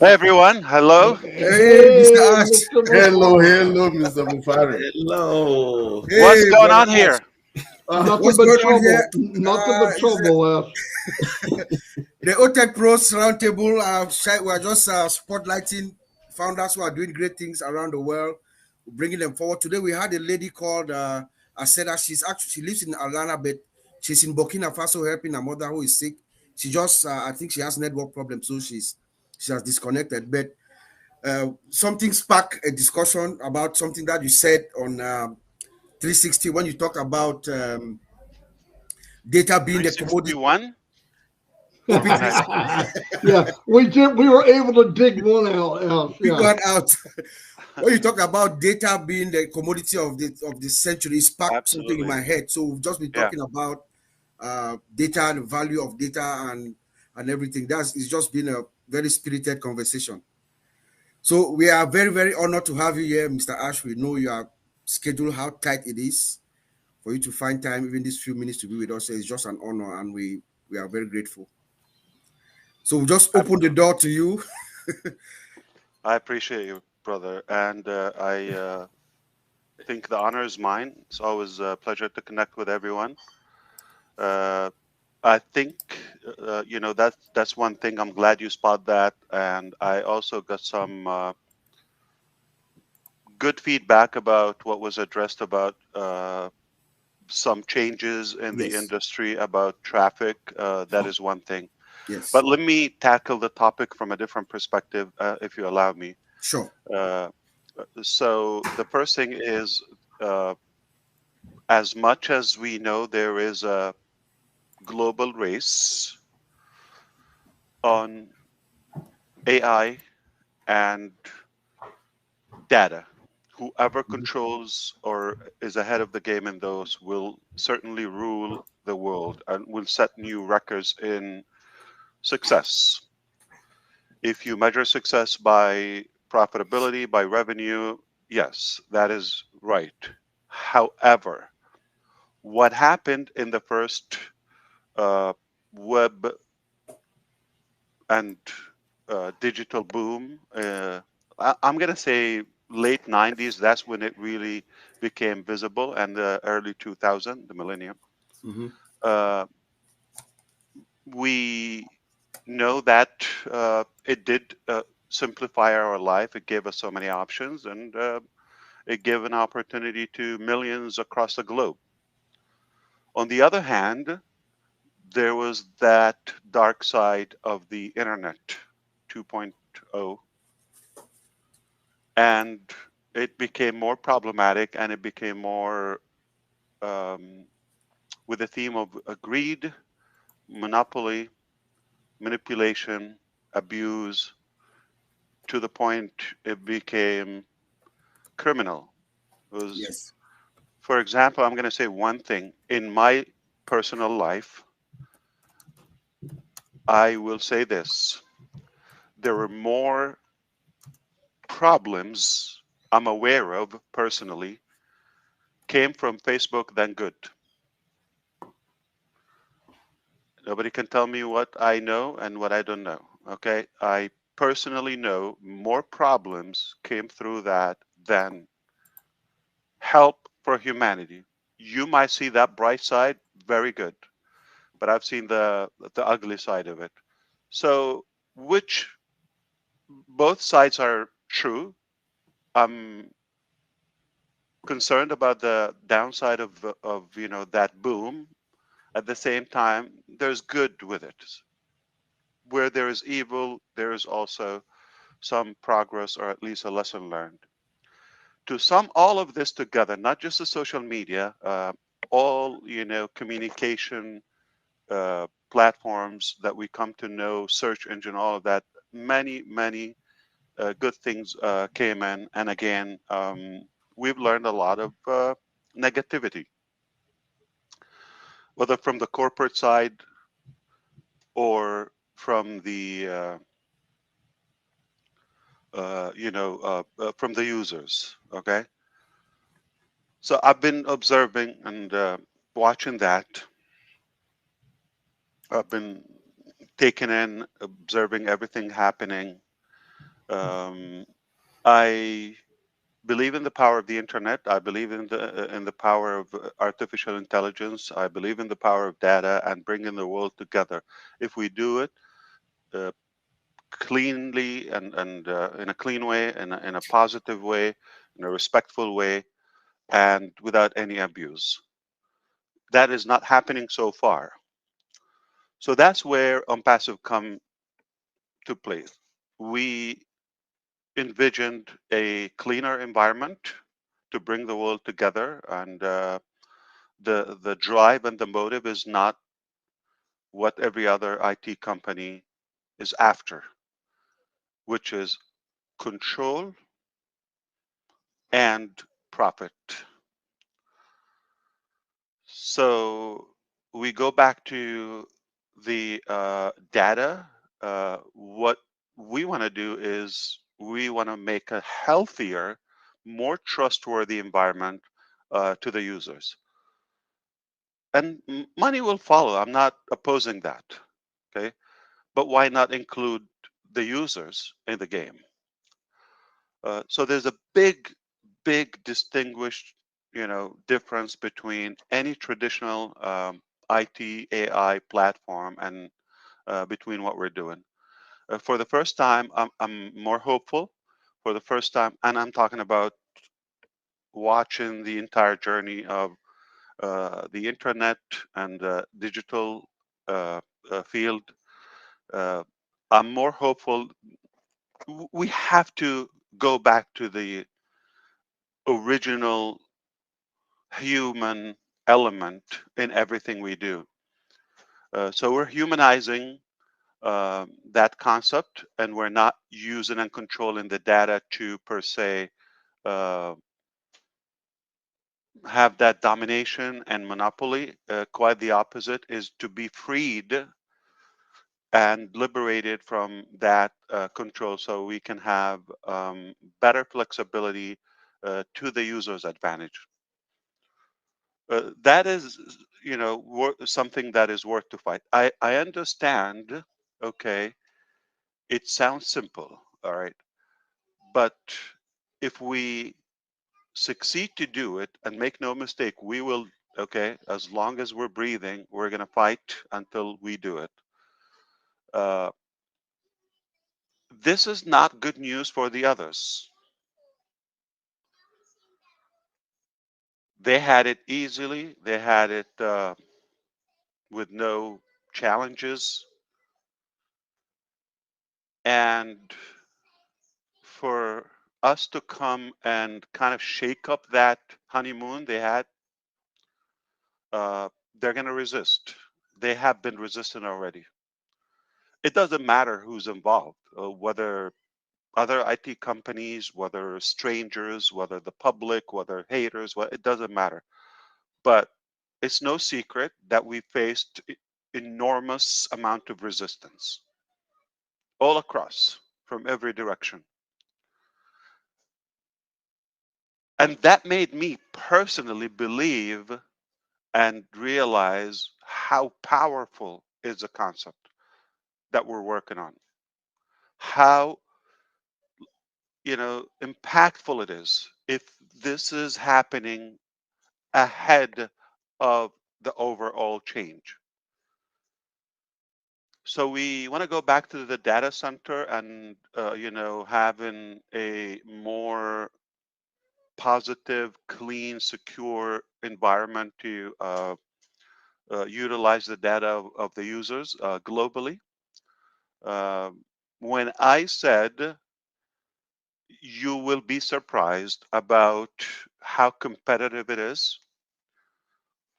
Hey everyone, hello. Hey, Mr. Hey, Ash. Mr. Hello, Mufareh. hello, Mr. Mufareh. Hello. What's Hey, going brother on Ash. here? Nothing What's but going on here? trouble. Nothing but Is trouble. the Otech Pros Roundtable. We are just spotlighting founders who are doing great things around the world, bringing them forward. Today we had a lady called Aseda. She lives in Atlanta, but she's in Burkina Faso helping her mother who is sick. She just, I think she has network problems, so she has disconnected. But something sparked a discussion about something that you said on 360 when you talked about data being the commodity. 361? Copy Can I? 360. Yeah, we did. We were able to dig one out. Big Yeah. one out. When you talk about data being the commodity of the century, it sparked something in Absolutely. my head. So we've just been Yeah. talking about data, the value of data, and everything. It's just been a very spirited conversation. So we are very very honored to have you here, Mr. Ash. We know your schedule, how tight it is for you to find time, even these few minutes to be with us. So it's just an honor, and we are very grateful. So we just open the Absolutely. door to you. I appreciate you, brother, and I think the honor is mine. It's always a pleasure to connect with everyone. Uh, I think that's one thing. I'm glad you spot that, and I also got some good feedback about what was addressed about some changes in the Yes, industry about traffic. That is one thing. yes, But let me tackle the topic from a different perspective, if you allow me. sure. Uh, so the first thing is, uh, as much as we know, there is a global race on AI and data. Whoever Mhm. controls or is ahead of the game in those will certainly rule the world and will set new records in success. If you measure success by profitability, by revenue, yes, that is right. However, what happened in the first uh, web and digital boom, I'm going to say late 90s, that's when it really became visible, and the early 2000, the millennium. Mhm. Uh, we know that it did simplify our life. It gave us so many options, and it gave an opportunity to millions across the globe. On the other hand, there was that dark side of the internet 2.0, and it became more problematic and it became more um, with the theme of greed, monopoly, manipulation, abuse, to the point it became criminal. It was, Yes. for example, I'm going to say one thing. In my personal life, I will say this. There were more problems I'm aware of personally came from Facebook than good. Nobody can tell me what I know and what I don't know. Okay. I personally know more problems came through that than help for humanity. You might see that bright side, very good, but I've seen the ugly side of it. So, which both sides are true. I'm concerned about the downside of that boom. At the same time, there's good with it. Where there is evil, there is also some progress or at least a lesson learned. To sum all of this together, not just the social media, all communication platforms that we come to know, search engine, all of that, many good things came in, and again, we've learned a lot of negativity, whether from the corporate side or from the from the users. Okay, so I've been observing and watching that. I've been taking in, observing everything happening. Um, I believe in the power of the internet. I believe in the power of artificial intelligence. I believe in the power of data and bringing the world together. If we do it uh, cleanly and in a clean way, in a positive way, in a respectful way, and without any abuse. That is not happening so far. So that's where ONPASSIVE come to play. We envisioned a cleaner environment to bring the world together, and the drive and the motive is not what every other IT company is after, which is control and profit. So we go back to the data. What we want to do is we want to make a healthier, more trustworthy environment to the users. And money will follow. I'm not opposing that. Okay. But why not include the users in the game? So there's a big distinguished, difference between any traditional IT AI platform and between what we're doing. For the first time, I'm more hopeful. For the first time, and I'm talking about watching the entire journey of the internet and the digital uh, field. Uh, I'm more hopeful. We have to go back to the original human element in everything we do. So we're humanizing that concept, and we're not using and controlling the data to per se uh, have that domination and monopoly. Quite the opposite is to be freed and liberated from that control, so we can have better flexibility to the user's advantage. That is, something that is worth to fight. I understand. Okay, it sounds simple, all right, but if we succeed to do it, and make no mistake, we will. Okay, as long as we're breathing, we're going to fight until we do it. Uh, this is not good news for the others. They had it easily. They had it with no challenges, and for us to come and kind of shake up that honeymoon they had, they're going to resist. They have been resistant already. It doesn't matter who's involved, whether other IT companies, whether strangers, whether the public, whether haters, it doesn't matter. But it's no secret that we faced enormous amount of resistance all across from every direction. And that made me personally believe and realize how powerful is the concept that we're working on, how impactful it is if this is happening ahead of the overall change. So we want to go back to the data center and having a more positive, clean, secure environment to utilize the data of the users globally. When I said you will be surprised about how competitive it is,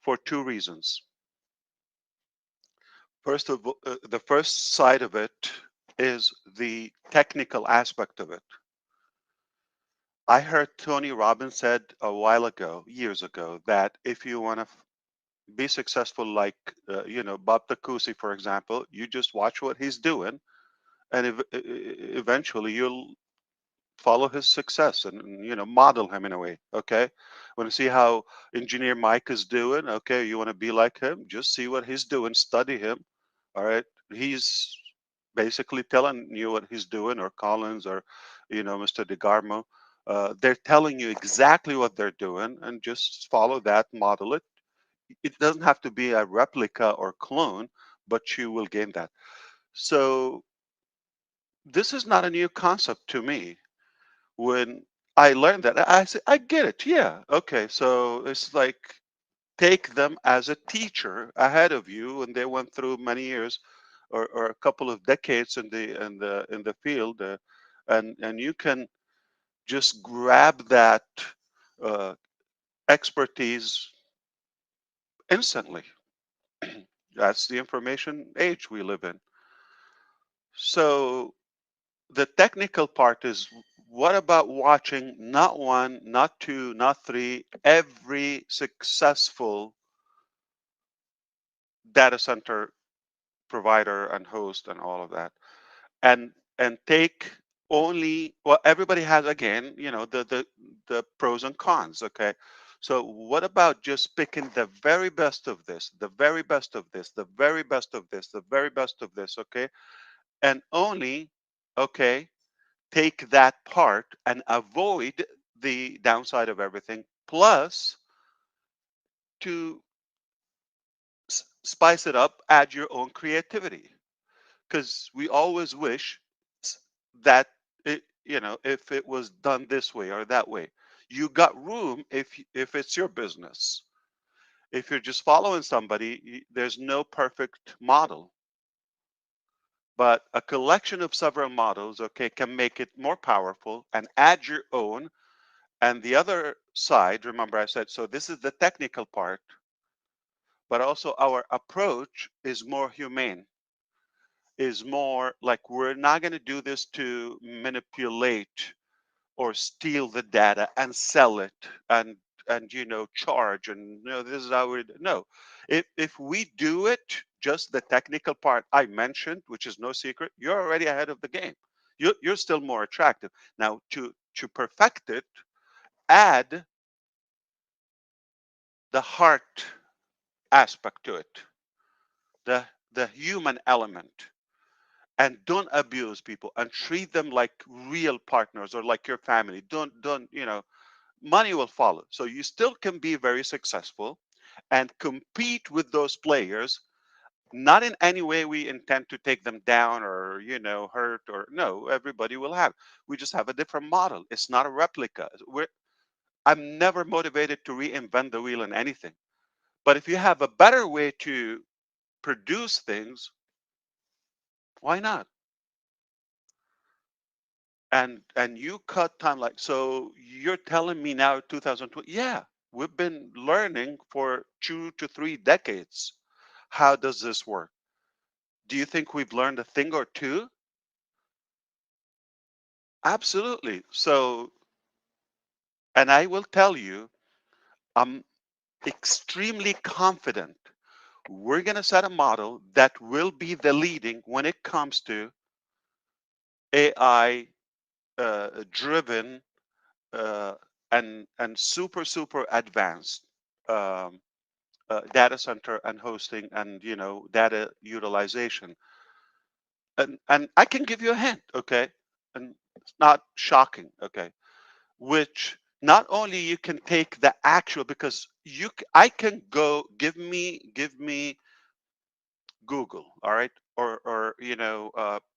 for two reasons. First of all, the first side of it is the technical aspect of it. I heard Tony Robbins said a while ago, years ago, that if you want to be successful, like Bob Takusi, for example, you just watch what he's doing, and eventually you'll follow his success and model him in a way. Okay, want to see how engineer Mike is doing? Okay, you want to be like him? Just see what he's doing, study him. All right, he's basically telling you what he's doing, or Collins, or Mr. DeGarmo. They're telling you exactly what they're doing, and just follow that, model it. It doesn't have to be a replica or clone, but you will gain that. So this is not a new concept to me. When I learned that, I said, I get it. Yeah, okay. So it's like, take them as a teacher ahead of you, and they went through many years, or a couple of decades in the field, and you can just grab that uh, expertise instantly. That's the information age we live in. So the technical part is, what about watching not one, not two, not three, every successful data center provider and host and all of that, and take only, well, everybody has, again, the pros and cons. Okay, so what about just picking the very best of this, the very best of this, the very best of this, the very best of this? Okay, and only, okay, take that part and avoid the downside of everything, plus to spice it up, add your own creativity, because we always wish that if it was done this way or that way. You got room if it's your business. If you're just following somebody, there's no perfect model, but a collection of several models, okay, can make it more powerful, and add your own. And the other side, remember I said, so this is the technical part, but also our approach is more humane, is more like, we're not going to do this to manipulate or steal the data and sell it, and charge, and this is how we no. If we do it, just the technical part I mentioned, which is no secret, you're already ahead of the game. You're still more attractive. Now, to perfect it, add the heart aspect to it, the human element, and don't abuse people, and treat them like real partners, or like your family. Don't money will follow. So you still can be very successful and compete with those players. Not in any way we intend to take them down, or hurt, or no. Everybody will have. We just have a different model. It's not a replica. I'm never motivated to reinvent the wheel in anything. But if you have a better way to produce things, why not? And you cut time, like, so you're telling me now 2020, yeah, we've been learning for 2 to 3 decades. How does this work? Do you think we've learned a thing or two? Absolutely. So, and I will tell you, I'm extremely confident we're going to set a model that will be the leading when it comes to AI driven, uh, and super advanced, um, data center and hosting, and data utilization. And I can give you a hint, okay, and it's not shocking, okay, which not only you can take the actual, because I can go, give me Google, all right, or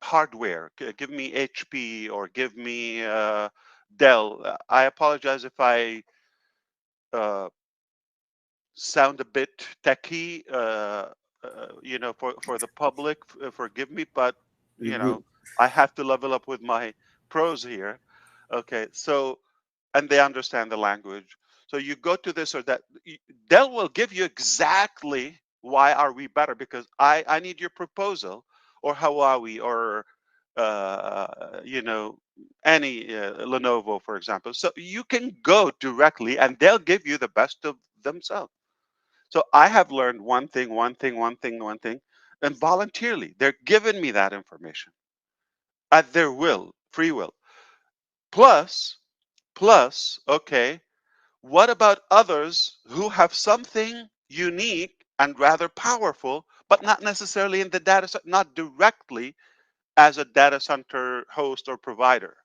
hardware, give me HP, or give me Dell. I apologize if I uh, sound a bit techy, for the public. Forgive me, but You're you good. know, I have to level up with my pros here. Okay, so, and they understand the language. So you go to this or that. Dell will give you exactly why are we better, because I need your proposal, or Huawei, or any Lenovo, for example. So you can go directly, and they'll give you the best of themselves. So I have learned one thing, and voluntarily, they're giving me that information at their will, free will. Plus, okay, what about others who have something unique and rather powerful, but not necessarily in the data set, not directly as a data center host or provider.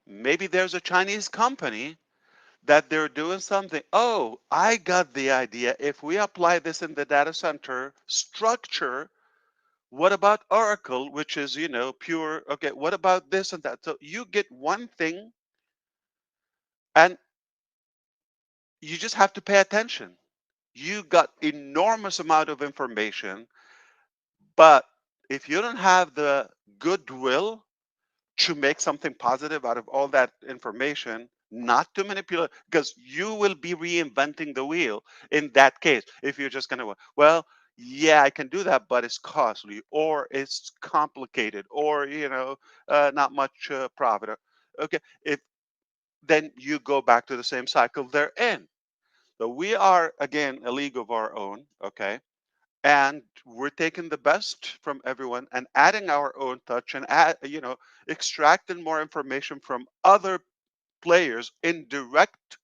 Maybe there's a Chinese company that they're doing something. Oh, I got the idea. If we apply this in the data center structure, what about Oracle, which is, pure? Okay, what about this and that? So you get one thing and you just have to pay attention. You got enormous amount of information, but if you don't have the goodwill to make something positive out of all that information, not to manipulate, because you will be reinventing the wheel in that case. If you're just going to, well, yeah, I can do that, but it's costly or it's complicated or, not much profit. Okay. If then you go back to the same cycle they're in. So we are, again, a league of our own. Okay. And we're taking the best from everyone and adding our own touch and extracting more information from other players in direct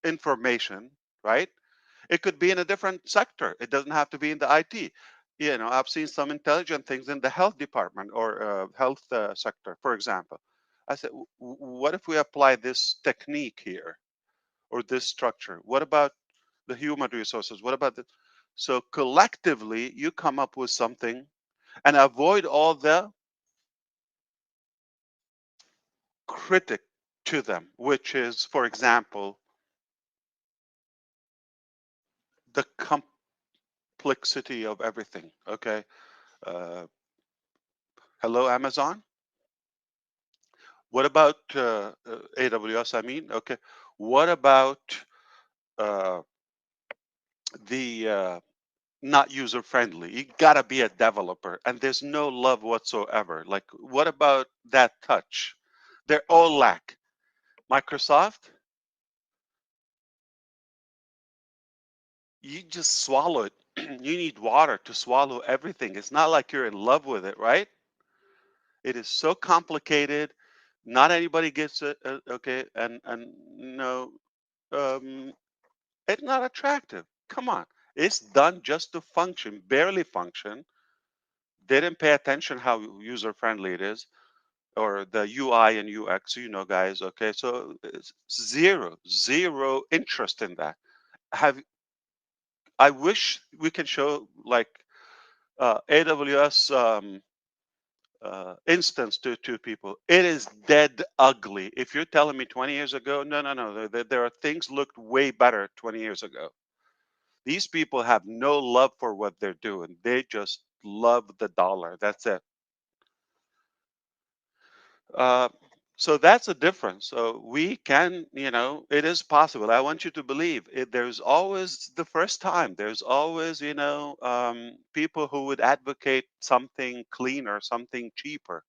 information, right? It could be in a different sector. It doesn't have to be in the IT. I've seen some intelligent things in the health department or health sector, for example. I said, what if we apply this technique here or this structure? What about the human resources? What about the so collectively you come up with something and avoid all the critic to them, which is, for example, the complexity of everything. Okay. Uh, Hello, Amazon. What about AWS? I mean, okay. What about uh, the not user friendly? You gotta be a developer, and there's no love whatsoever. Like, what about that touch? They're all lack. Microsoft, you just swallow it. You need water to swallow everything. It's not like you're in love with it, right? It is so complicated. Not anybody gets it. Okay, and no, um, it's not attractive. Come on, it's done just to function, barely function. They didn't pay attention how user friendly it is, or the UI and UX. Guys. Okay, so it's zero interest in that. Have I wish we can show like AWS instance to people. It is dead ugly. If you're telling me 20 years ago, no, there are things looked way better 20 years ago. These people have no love for what they're doing. They just love the dollar. That's it. Uh, so that's a difference. So we can, it is possible. I want you to believe it. There's always the first time. There's always, people who would advocate something cleaner, something cheaper.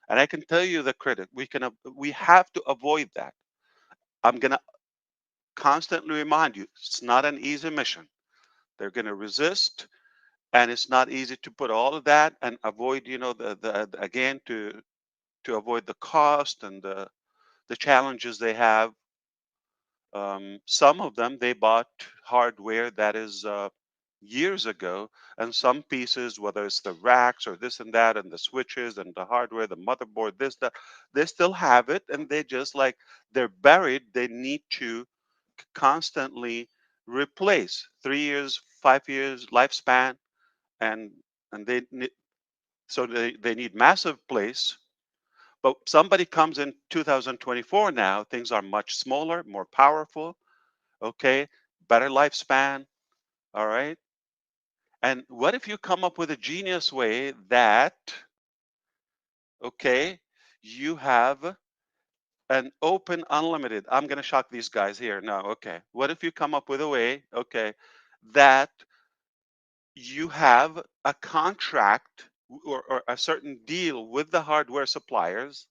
And I can tell you the critic. We have to avoid that. I'm gonna constantly remind you, it's not an easy mission. They're gonna resist, and it's not easy to put all of that and avoid, again to avoid the cost and the challenges they have. Some of them they bought hardware that is years ago, and some pieces, whether it's the racks or this and that, and the switches and the hardware, the motherboard, this, that, they still have it, and they just like they're buried. They need to constantly replace 3 years, 5 years lifespan, and they need massive place. But somebody comes in 2024 now, things are much smaller, more powerful, okay, better lifespan, all right? And what if you come up with a genius way that, okay, you have an open unlimited, I'm going to shock these guys here. No, okay. What if you come up with a way, okay, that you have a contract or a certain deal with the hardware suppliers?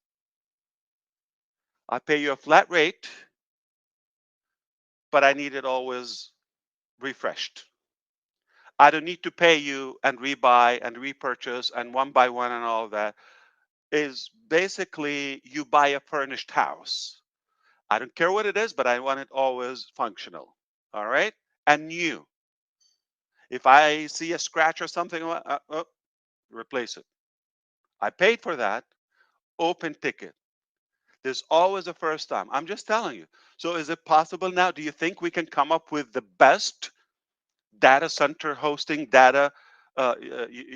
I pay you a flat rate, but I need it always refreshed. I don't need to pay you and rebuy and repurchase and one by one and all of that. Is basically you buy a furnished house. I don't care what it is, but I want it always functional. All right. And new. If I see a scratch or something, replace it. I paid for that. Open ticket. There's always a first time. I'm just telling you. So is it possible now? Do you think we can come up with the best data center hosting data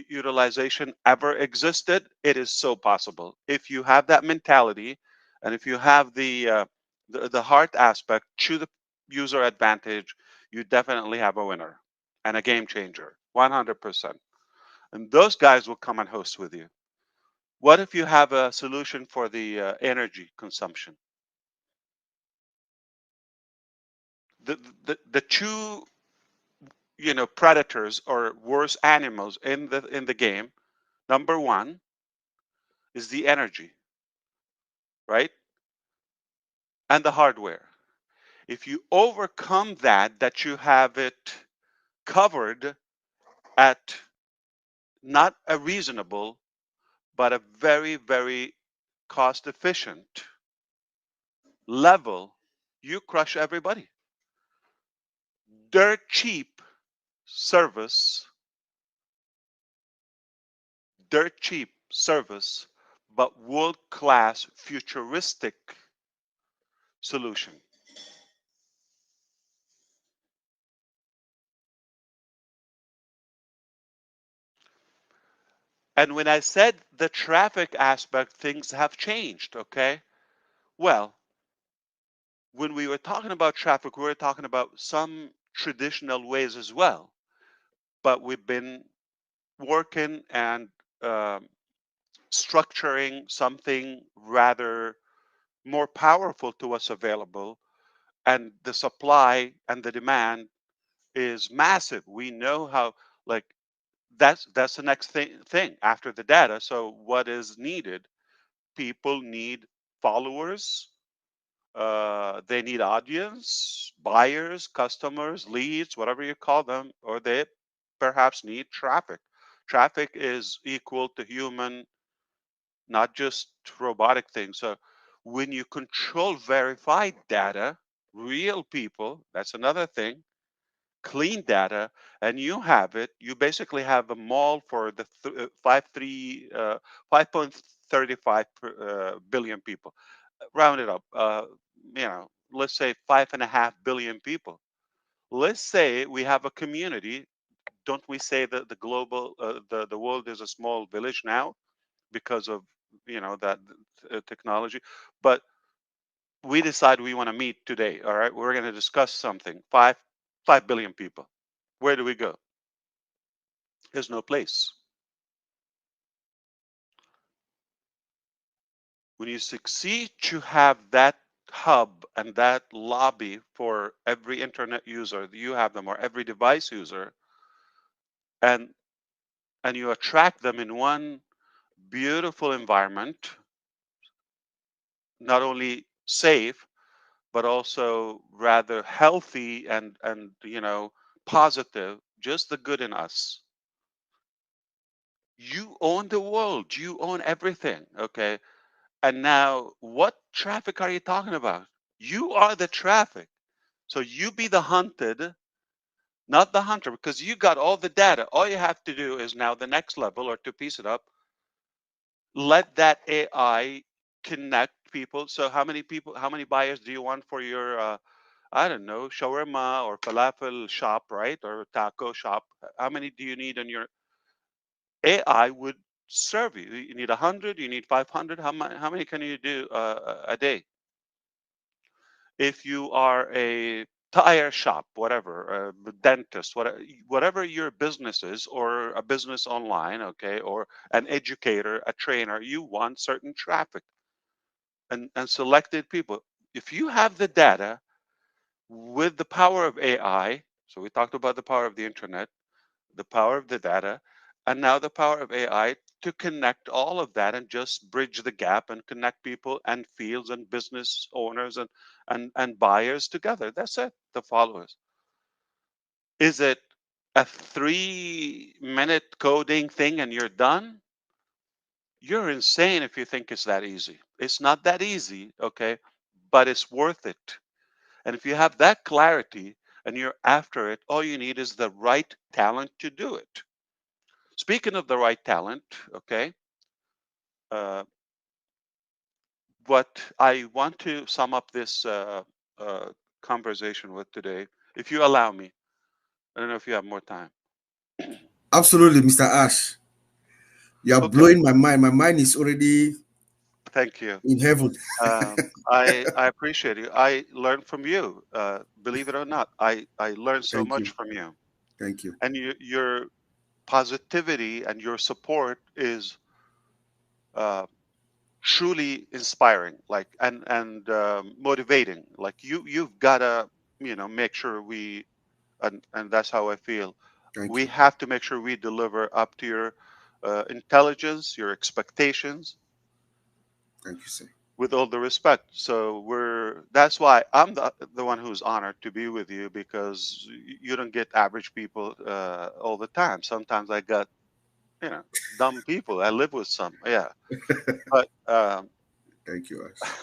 utilization ever existed? It is so possible. If you have that mentality, and if you have the heart aspect to the user advantage, you definitely have a winner and a game changer, 100%. And those guys will come and host with you. What if you have a solution for the energy consumption? The two predators or worse animals in the game, number one is the energy, right? And the hardware. If you overcome that you have it covered at not a reasonable but a very, very cost efficient level, you crush everybody. Dirt cheap service, dirt cheap service, but world class futuristic solution. And when I said the traffic aspect, things have changed, okay? Well, when we were talking about traffic, we were talking about some traditional ways as well. But we've been working and um, structuring something rather more powerful to us available. And the supply and the demand is massive. We know how, like, that's the next thing after the data. So what is needed? People need followers, they need audience, buyers, customers, leads, whatever you call them, or they perhaps need traffic. Traffic is equal to human, not just robotic things. So when you control verified data, real people, that's another thing, clean data, and you have it, you basically have a mall for the 5.35 billion people. Round it up, let's say 5.5 billion people. Let's say we have a community. Don't we say that the world is a small village now because of that technology? But we decide we want to meet today. All right, we're going to discuss something. 5 billion people. Where do we go? There's no place. When you succeed to have that hub and that lobby for every internet user, you have them, or every device user, and you attract them in one beautiful environment, not only safe but also rather healthy and positive, just the good in us. You own the world, you own everything, okay? And now, what traffic are you talking about? You are the traffic. So you be the hunted, not the hunter, because you got all the data. All you have to do is now the next level, or to piece it up, let that AI connect people. So how many people, how many buyers do you want for your, I don't know, shawarma or falafel shop, right? Or taco shop? How many do you need in your AI would serve you? You need 100, you need 500. How many can you do a day? If you are a tire shop, whatever, a dentist, whatever your business is, or a business online, okay, or an educator, a trainer, you want certain traffic and selected people. If you have the data with the power of AI, so we talked about the power of the internet, the power of the data, and now the power of AI to connect all of that and just bridge the gap and connect people and fields and business owners and buyers together. That's it, the followers. Is it a 3-minute coding thing and you're done? You're insane if you think it's that easy. It's not that easy, okay? But it's worth it. And if you have that clarity and you're after it, all you need is the right talent to do it. Speaking of the right talent, okay, uh, what I want to sum up this uh, conversation with today, if you allow me, I don't know if you have more time. Absolutely, Mr. Ash. You are Okay, blowing my mind. My mind is already thank you. in heaven. I appreciate you. I learned from you. Believe it or not, I learned so Thank much you. from you, Thank you. and your positivity and your support is uh, truly inspiring, like and motivating. Like you've got to make sure we and that's how I feel. Thank We you. have to make sure we deliver up to your intelligence, your expectations, Thank you, sir. with all the respect. So that's why I'm the one who's honored to be with you, because you don't get average people all the time. Sometimes I got, you know, dumb people. I live with some, yeah. But Thank you, Ash.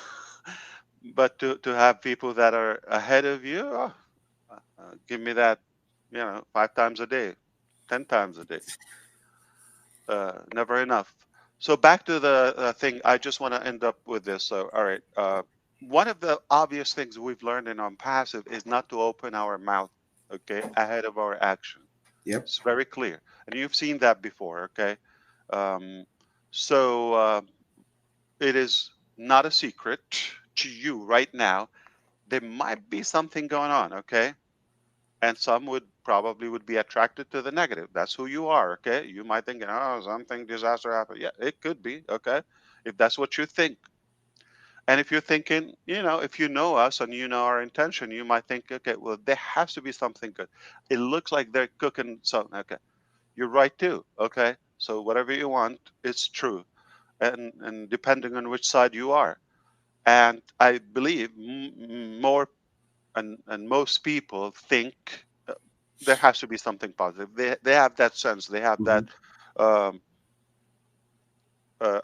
but to have people that are ahead of you, give me that, 5 times a day, 10 times a day, never enough. So back to the thing, I just want to end up with this. So, all right. One of the obvious things we've learned in on passive is not to open our mouth, okay, ahead of our action. Yep. It's very clear, and you've seen that before, okay. Um, so it is not a secret to you right now. There might be something going on, okay, and some would be attracted to the negative. That's who you are, okay. You might think, oh, something disaster happened. Yeah, it could be, okay, if that's what you think. And if you're thinking, if you know us and you know our intention, you might think, okay, well, there has to be something good. It looks like they're cooking something. Okay, you're right too. Okay, so whatever you want, it's true, and depending on which side you are. And I believe more and most people think there has to be something positive. They have that sense. They have Hmm. that. Um,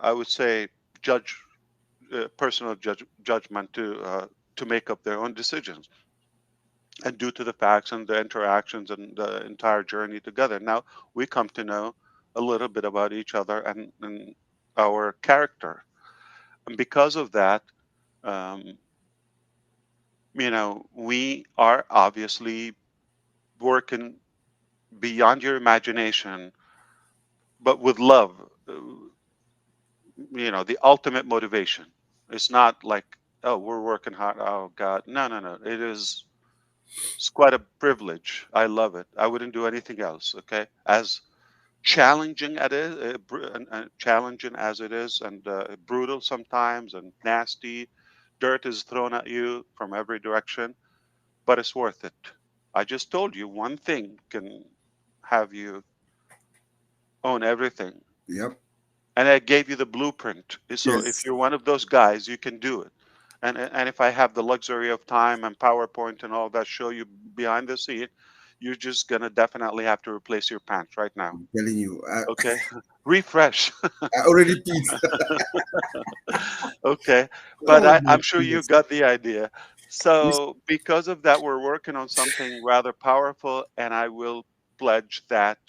I would say judge personal judgment to make up their own decisions, and due to the facts and the interactions and the entire journey together. Now we come to know a little bit about each other and our character, and because of that, um, we are obviously working beyond your imagination, but with love. The ultimate motivation. It's not like, oh, we're working hard. Oh God, no, no, no. It's quite a privilege. I love it. I wouldn't do anything else. Okay, as challenging it is, challenging as it is, and brutal sometimes, and nasty. Dirt is thrown at you from every direction, but it's worth it. I just told you one thing can have you own everything, Yep. and I gave you the blueprint. So if Yes. you're one of those guys, you can do it. And if I have the luxury of time and PowerPoint and all that show you behind the scene, you're just gonna definitely have to replace your pants right now. I'm telling you. Okay, refresh. I already peed. Okay, but Oh my I'm sure you goodness. got the idea. Mis- So because of that, we're working on something rather powerful, and I will pledge that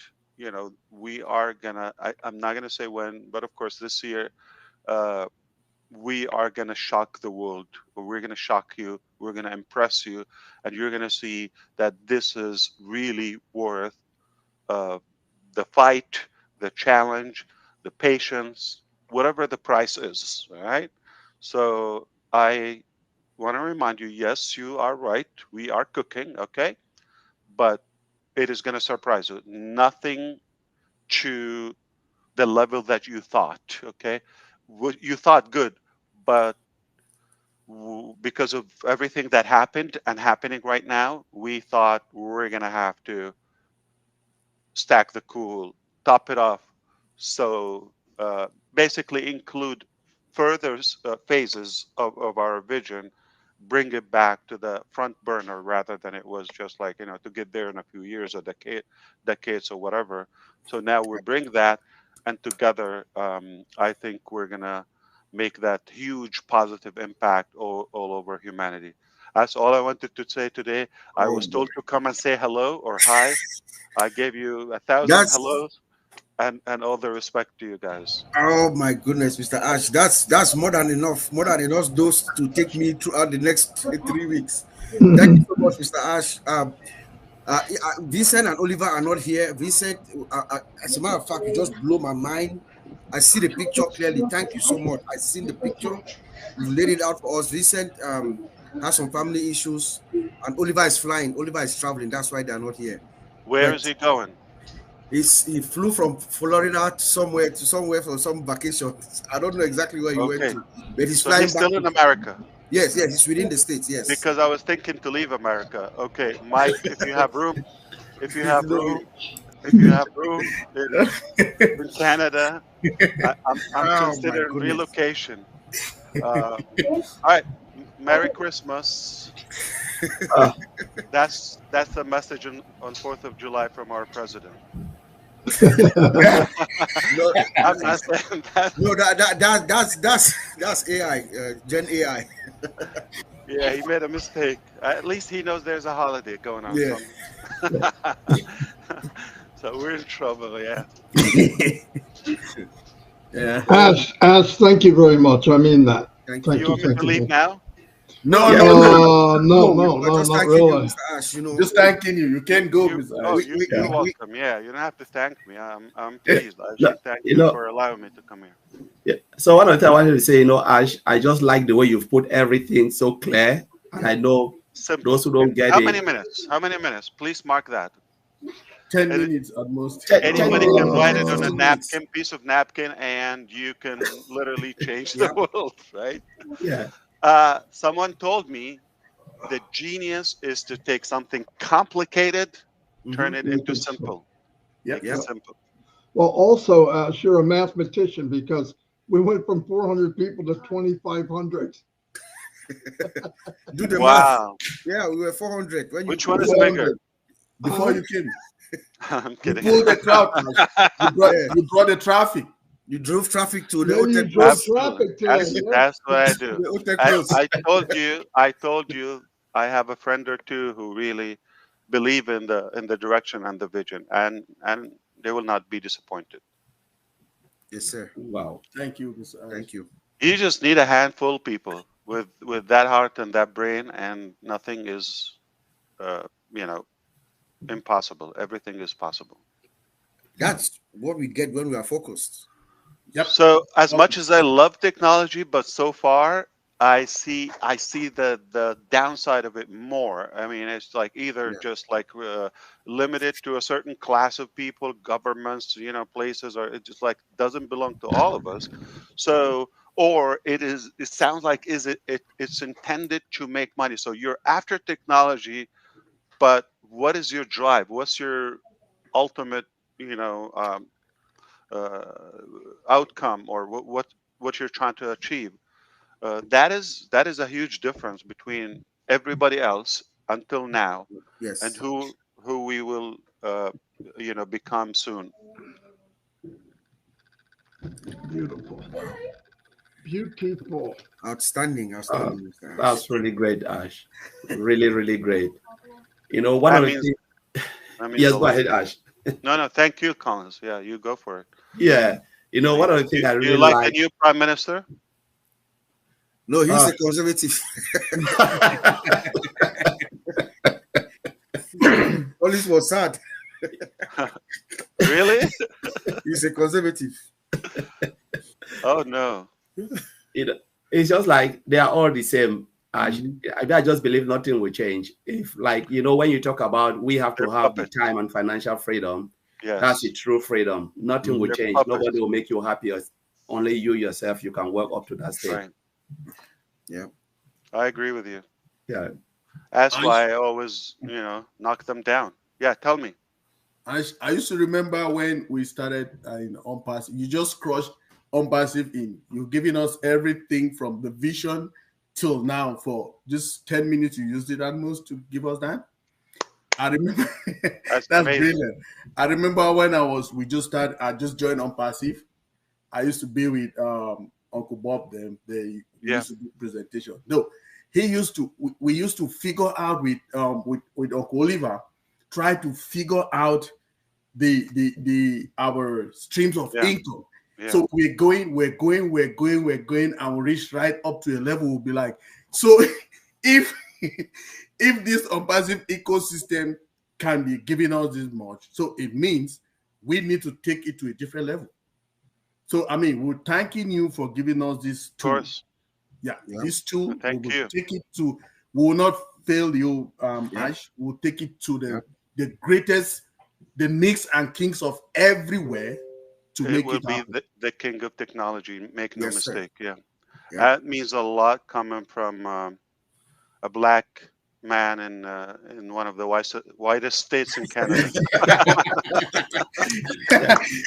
we are gonna. I'm not gonna say when, but of course this year. Uh, we are going to shock the world, or we're going to shock you, we're going to impress you, and you're going to see that this is really worth uh, the fight, the challenge, the patience, whatever the price is. All right. So I want to remind you, yes, you are right, we are cooking, okay, but it is going to surprise you. Nothing to the level that you thought, okay. What you thought good, but because of everything that happened and happening right now, we thought we're going to have to stack the cool, top it off. So basically, include further phases of our vision, bring it back to the front burner rather than it was just like, to get there in a few years, a decades or whatever. So now we bring that, and together, I think we're going to make that huge positive impact all over humanity. That's all I wanted to say today. I Oh was boy. told to come and say hello or hi. I gave you 1,000 That's hellos and all the respect to you guys. oh my goodness, Mr. Ash. That's more than enough. More than enough dose to take me throughout the next 3 weeks. Thank you so much, Mr. Ash. Vincent and Oliver are not here. Vincent, as a matter of fact, you just blow my mind. I see the picture clearly. Thank you so much. I seen the picture. You've laid it out for us. Vincent has some family issues, and Oliver is flying. Oliver is traveling. That's why they're not here. Where But is he going? he flew from Florida to somewhere for some vacation. I don't know exactly where he went Okay. to, but he's So he's flying back. still in America. Yes, yes, he's within the states. Yes. Because I was thinking to leave America. Okay, Mike, if you have room, if you have room, if you have room in Canada, I'm Oh my considering goodness. relocation. All right, Merry Christmas. Uh, That's the message on 4th of July from our president. No, I'm not saying that. no, that's AI, Gen AI. Yeah, he made a mistake. At least he knows there's a holiday going on. Yeah. So we're in trouble. Yeah. Yeah. Ash, thank you very much. I mean that. Thank Thank You you, want me thank to you. leave now? No, Yeah. we're just Not thanking you, really. Mr. Ash. You know, Just thanking you. You can't go, You, Mr. oh, Ash. you're welcome. Yeah, you don't have to thank me. I'm Yeah. pleased. I No, should thank you you know, for allowing me to come here. yeah. So one of the things I wanted to say, Ash, I just like the way you've put everything so clear, and I know Simple. those who don't get How it. many minutes? How many minutes? Please mark that. 10 Any- minutes at most. 10 Anybody can minutes. write it 10 on a 15 minutes. napkin, piece of napkin, and you can literally change the Yep. world, right? Yeah. Someone told me the genius is to take something complicated, turn it into simple. Yep. Make it Yep. simple. Well, also, you're a mathematician because we went from 400 people to 2,500. Do the math. Wow. Yeah, we were 400 when you Which one is 400 bigger? before you came. I'm You kidding. pulled the crowd, Ash. Yeah. You brought the traffic. You drove traffic to the Yeah, you Otech drove Bros. Absolutely. traffic today. Yeah. That's what I do. The Otech Bros. I told you I have a friend or two who really believe in the direction and the vision, and they will not be disappointed. Yes, sir. Wow. Thank you, Mr. Ash. Thank you. You just need a handful of people with that heart and that brain, and nothing is uh, you know impossible. Everything is possible. That's what we get when we are focused. Yep. So as Okay. much as I love technology, but so far I see the downside of it more. I mean, it's like either Yeah. just like limited to a certain class of people, governments, places, or it just like doesn't belong to all of us. So, or it sounds like it's intended to make money. So you're after technology, but what is your drive? What's your ultimate, you know, um, uh, outcome, or what you're trying to achieve? That is a huge difference between everybody else until now and Yes. who we will become soon. Beautiful. Wow. Beautiful. Outstanding. Uh, Outstanding, Mr. Ash. that's really great, Ash. Really, really great. One That of the means things. that means Yes, a go lot. ahead, Ash. No, thank you, Collins. Yeah, you go for it. Yeah. One of the things I Do you really like the like. new prime minister? No, he's Uh, a conservative. Police was sad. Really? He's a conservative. Oh no. It's just like they are all the same. Ash. Mhm. I just believe nothing will change. If, when you talk about we have to They're have the puppets. time and financial freedom, that's the Yes. true freedom. Nothing will They're change. puppets. Nobody will make you happy. Only you yourself, you can work up to that state. Right. Yeah. I agree with you. Yeah. That's I why I always, knock them down. Yeah, tell me. I used to remember when we started in ONPASSIVE. You just crushed ONPASSIVE in. You've given us everything from the vision till now. For just 10 minutes, you used it at most to give us that. I remember. That's That's amazing. brilliant. I remember when we just started. I just joined ONPASSIVE. I used to be with Uncle Bob. Them they Yeah. used to do presentation. No, he used to, we used to figure out with Uncle Oliver, try to figure out our streams of income. Yeah. So we're going, and we reach right up to a level. We'll be like, so if this unpassive ecosystem can be giving us this much, so it means we need to take it to a different level. So I mean, we're thanking you for giving us this tool. Of course. Yeah, this tool. Thank you. Take it to. We will not fail you, Ash. We'll take it to the greatest, the nicks and kings of everywhere to make it happen. It will be the king of technology. Make no mistake. Yeah. That means a lot coming from a black man in one of the whitest states in Canada.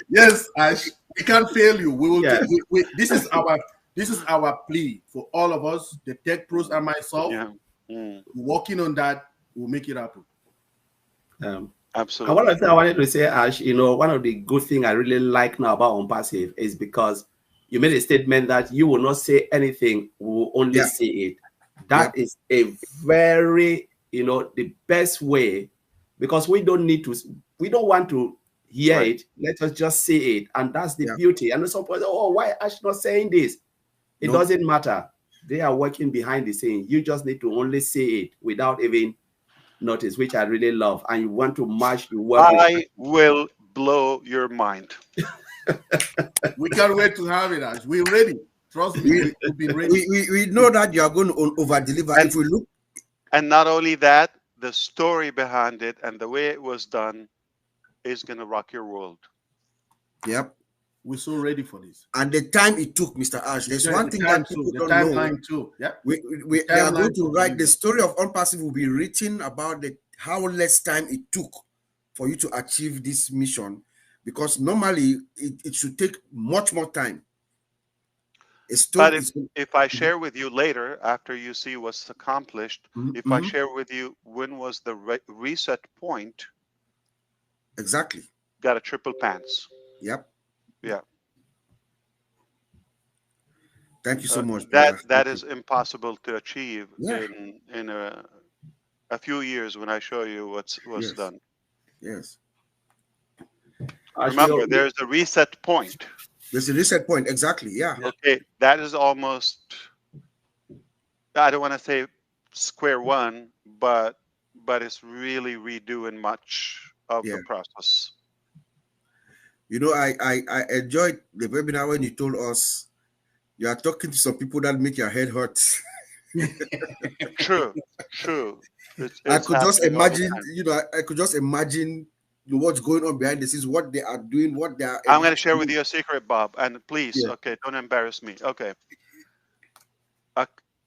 Yes, Ash. We can't fail you. We will. This is our plea for all of us, the tech pros and myself. Working on that, we'll make it happen. And Absolutely. one of the things I wanted to say, Ash, one of the good things I really like now about ONPASSIVE is because you made a statement that you will not say anything, we will only say it. That is a very, the best way, because we don't want to hear it. Let us just say it. And that's the beauty. And some people say, oh, why Ash not saying this? It doesn't matter. They are working behind the scene. You just need to only say it without even notice, which I really love. And you want to match the work. I will blow your mind. We can't wait to have it, Ash. We're ready. Trust me, we've been ready. We know that you are going to over-deliver. If we look. And not only that, the story behind it and the way it was done is going to rock your world. Yep. We're so ready for this. And the time it took, Mr. Ash, there's one thing that people don't know. Timeline too. Yeah. We are going to write the story of ONPASSIVE will be written about how less time it took for you to achieve this mission, because normally it should take much more time. But if I share with you later, after you see what's accomplished, if I share with you when was the reset point, exactly, got a triple pants. Yep. Yeah. Thank you so much. That is impossible to achieve in a few years when I show you what's done. Yes. Remember, there's a reset point. There's a reset point, exactly. Yeah. Okay, that is almost, I don't want to say square one, but it's really redoing much of the process. I enjoyed the webinar when you told us you are talking to some people that make your head hurt. True. I could just imagine, what's going on behind the scenes, what they are doing, what they are. I'm going to share with you a secret, Bob, and please, okay, don't embarrass me. Okay.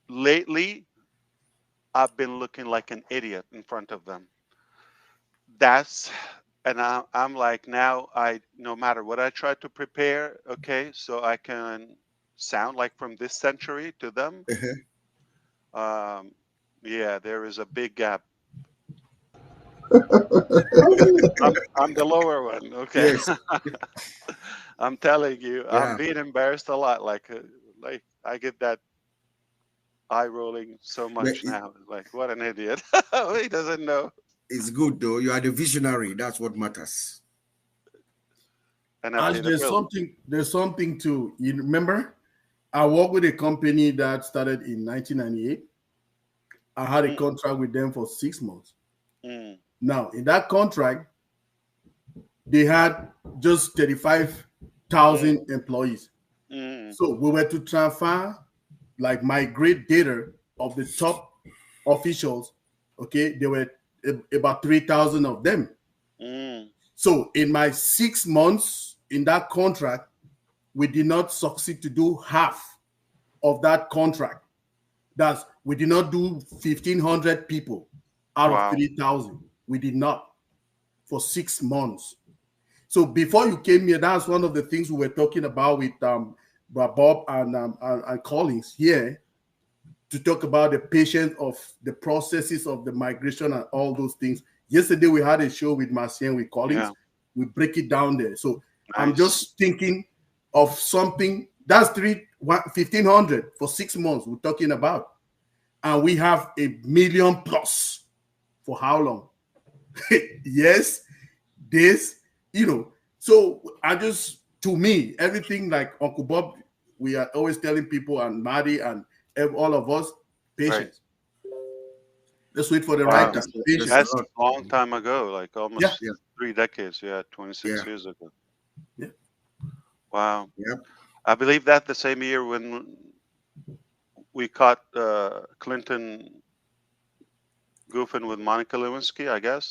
Lately, I've been looking like an idiot in front of them. And I'm like, now no matter what I try to prepare, okay, so I can sound like from this century to them. There is a big gap. I'm the lower one, okay. Yes. I'm telling you, I'm being embarrassed a lot. Like I get that eye rolling so much now. Like, what an idiot! He doesn't know. It's good though. You are the visionary. That's what matters. And there's something to you. Remember, I worked with a company that started in 1998. I had a contract with them for 6 months. Now, in that contract, they had just 35,000 employees. So we were to transfer, like migrate data of the top officials. Okay, there were about 3,000 of them. So in my 6 months in that contract, we did not succeed to do half of that contract. We did not do 1,500 people out of 3,000. We did not for 6 months. So before you came here, that's one of the things we were talking about with Bob and Collins here, to talk about the patience of the processes of the migration and all those things. Yesterday we had a show with Marcien, with Collins. Yeah. We break it down there. So I'm just thinking of something that's 1,500 for 6 months we're talking about. and we have 1 million plus. For how long? Yes, this, So to me, everything like Uncle Bob, we are always telling people, and Maddie and all of us, patience. Right. Let's wait for the right time. That's a long time ago, like almost 3 decades. 26 Yeah. years ago. Yeah. Wow. Yep. I believe that the same year when we caught Clinton goofing with Monica Lewinsky, I guess.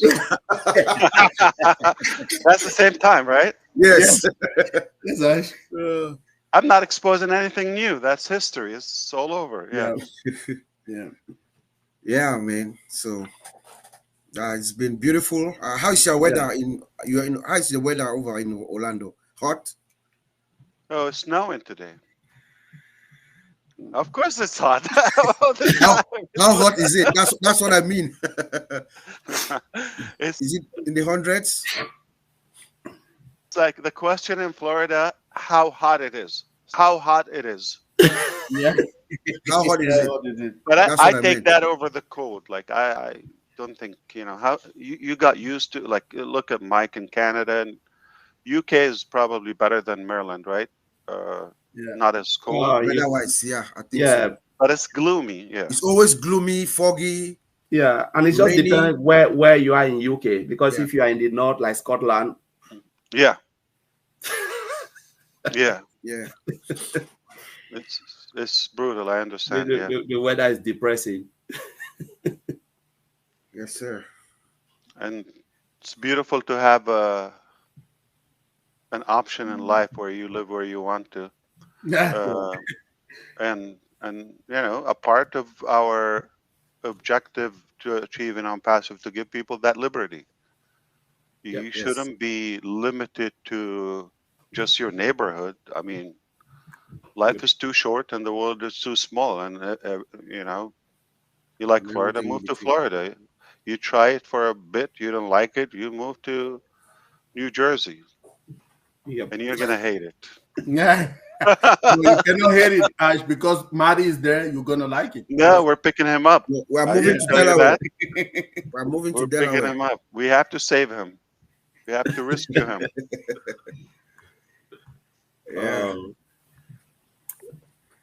That's the same time, right? Yes. Yes. I'm not exposing anything new. That's history. It's all over. Yeah. Yeah, man. So it's been beautiful. How's your weather how's the weather over in Orlando? Hot? Oh, it's snowing today. Of course it's hot. How hot is it? That's what I mean. Is it in the hundreds? It's like the question in Florida, how hot it is. How hot it is. Yeah. How hot is it? But I take that over the cold. Like I don't think, how you got used to, like, look at Mike in Canada, and UK is probably better than Maryland, right? Not as cold. Weather-wise, I think so. But it's gloomy. Yeah. It's always gloomy, foggy. Yeah, and it just depends where you are in UK. Because if you are in the north, like Scotland. Yeah. Yeah. Yeah. It's brutal. I understand. The weather is depressing. Yes, sir. And it's beautiful to have an option in life where you live where you want to. And a part of our objective to achieve in ONPASSIVE to give people that liberty. You shouldn't be limited to just your neighborhood. I mean, life is too short and the world is too small. And you like Florida, move to Florida. You try it for a bit, you don't like it, you move to New Jersey. And you're gonna hate it. Yeah. So you cannot hate it, Ash, because Maddie is there. You're gonna like it. No, we're picking him up. We're moving to Delaware. We're moving to Delaware. We're picking him up. We have to save him. We have to rescue him.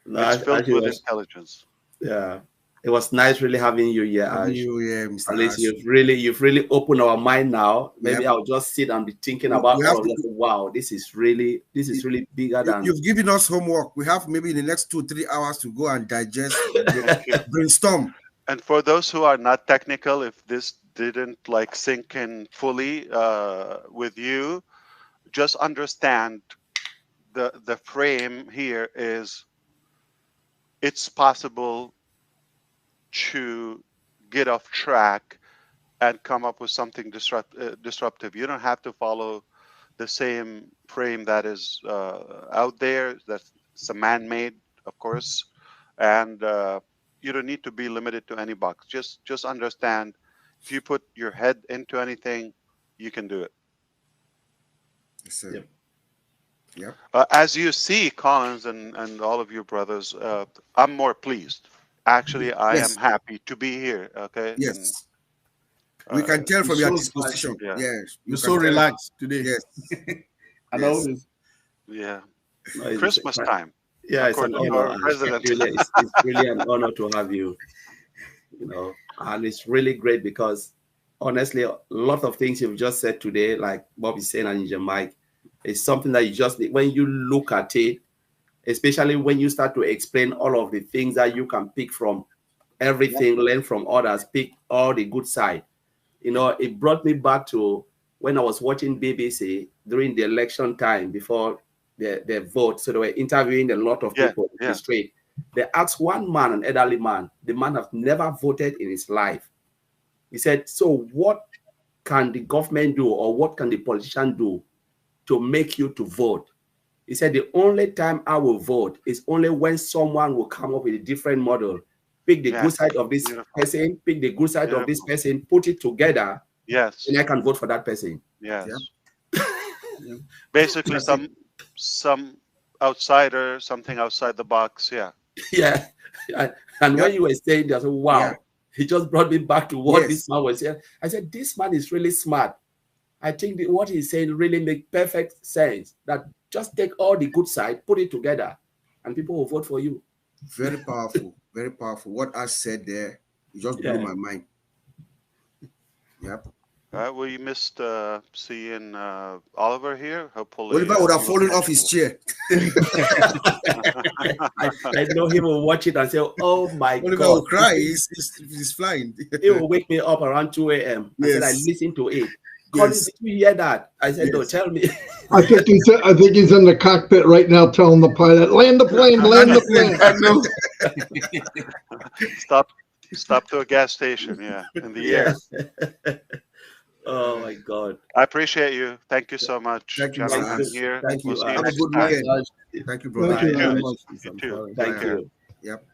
It's filled with intelligence. Yeah. It was nice really having you here, Ash. Mr. At least you've really opened our mind now. Maybe I'll just sit and be thinking about all of this. Wow, this is really bigger than. You've given us homework. We have maybe in the next 2-3 hours to go and digest, brainstorm. And for those who are not technical, if this didn't sink in fully with you, just understand the frame here is it's possible to get off track and come up with something disruptive. You don't have to follow the same frame that is out there. That's a man-made, of course, and you don't need to be limited to any box. Just understand, if you put your head into anything, you can do it. Yes, sir. Yep. As you see, Collins and all of your brothers, I'm more pleased. Actually, I am happy to be here. Okay. Yes. And, we can tell from your disposition. Yes. You're so relaxed today. Yes. I know this. Yeah. Christmas time. Yeah, it's an honor. It's really an honor to have you. And it's really great because honestly, a lot of things you've just said today, like Bob is saying and Mike, is something that you just when you look at it, especially when you start to explain all of the things that you can pick from everything, learn from others, pick all the good side. It brought me back to when I was watching BBC during the election time before the vote. So they were interviewing a lot of people in the street. They asked one man, an elderly man, the man has never voted in his life. He said, so what can the government do or what can the politician do to make you to vote? He said, the only time I will vote is only when someone will come up with a different model, pick the good side of this person, pick the good side of this person, put it together. Yes. And I can vote for that person. Yes. Yeah. Basically, some outsider, something outside the box. Yeah. Yeah. And when you were saying that, wow, Yeah. he just brought me back to what Yes. this man was saying. I said, this man is really smart. I think that what he's saying really makes perfect sense. That just take all the good side, put it together, and people will vote for you. Very powerful. Very powerful. What I said there, it just blew my mind. Yep. We missed seeing Oliver here. Hopefully, Oliver would have fallen off his chair. I know he will watch it and say, "Oh my Oliver God!" will cry. He's flying. He will wake me up around 2 a.m. I said, "I listened to it." Collins, did you hear that? I said, "No, tell me." I think he's in the cockpit right now, telling the pilot, "Land the plane, land the plane." I know. Stop to a gas station. Yeah, in the air. Oh my God! I appreciate you. Thank you so much, Thank you, gentlemen. Raj. Here. Thank you. We'll see you Have a next good time. weekend. Thank you, brother. Thank you very You much. too. Thank you. Yep.